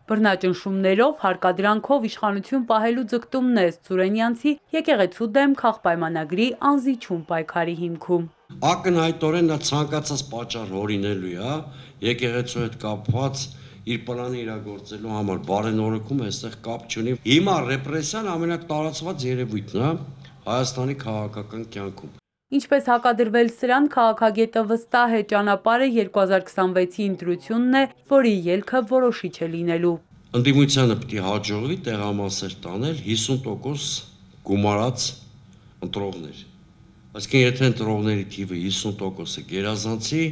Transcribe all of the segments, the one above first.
Բռնաճնշումներով, հարկադրանքով իշխանություն պահելու ձգտումն է Սուրենյանցի եկեղեցու դեմ քաղբայմանագրի անզիջում պայքարի հիմքում։ Ակնհայտորեն նա ցանկացած պատճառ հորինելու է, եկեղեցու հետ կապված իր պլանը իրագործելու համար բարենորոգում այստեղ կապ չունի։ Հիմա ռեպրեսիան ամենատարածված երևույթն է Հայաստանի քաղաքական կյանքում։ Ինչպես հակադրվել սրան, քաղաքագետը վստահ է, ճանապարհը 2026-ի ընտրությունն է, որի ելքը որոշիչ է լինելու։ Ընդդիմությանը պիտի հաջողվի տեղամասեր տանել 50% գումարած ընտրողներ։ Այսինքն եթե ընտրողների թիվը 50%-ը գերազանցի,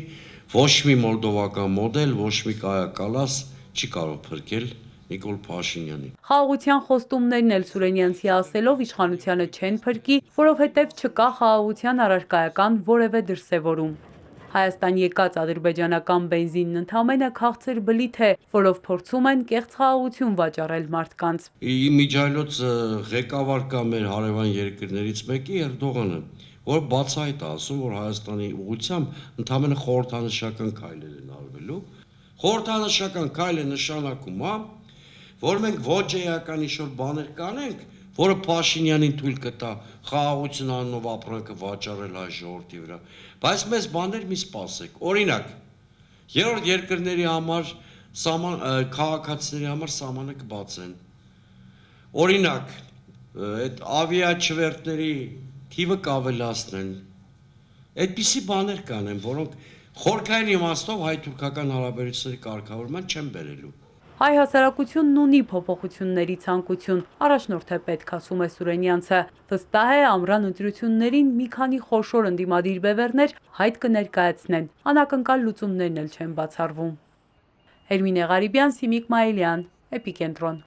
ոչ մի մոլդովական մոդել, ոչ մի Կայա Կալաս չի կարող փրկել Նիկոլ Փաշինյանին։ Խաղաղության խոստումներն էլ Սուրենյանցի ասելով իշխանությանը չեն փրկի, որովհետև չկա խաղաղության առարկայական որևէ դրսևորում։ Հայաստան եկած ադրբեջանական բենզինն ընդամենը քաղցր բլիթ է, որով փորձում են կեղծ խաղաղություն վաճառել մարդկանց։ Իմիջիայլոց ղեկավար կա մեր հարևան երկրներից մեկի Էրդողանը, որ բացահայտ է ասում, որ Հայաստանի ուղղությամբ ընդամենը խորհրդանշական քայլեր են արվելու։ Խորհրդանշական քայլը նշանակում է, որ մենք ոչ էական ինչ-որ բաներ կանենք, որը Փաշինյանին թույլ կտա խաղաղություն անունով ապրանքը վաճառել հայ ժողովրդի վրա, բայց մեզ բաներ մի սպասեք։ Օրինակ, երրորդ երկրների համար քաղաքացիների համար սահմանը կբացեն։ Օրինակ, այդ ավիաչվերթների թիվը կավելացնեն։ Այդպիսի բաներ կանեն, որոնք խորքային իմաստով հայ-թուրքական հարաբերությունների կարգավորման չեն բերելու։ Հայ հասարակությունն ունի փոփոխությունների ցանկություն, առաջնորդ է պետք, ասում է Սուրենյանցը։ Վստահ է ամռան ընտրություններին մի քանի խոշոր ընդդիմադիր բևեռներ հայտ կներկայացնեն, անակնկալ լուծումներն էլ չեն բացառվում։ Հերմինե Ղարիբյան, Սիմիկ Մայիլյան, Էպիկենտրոն։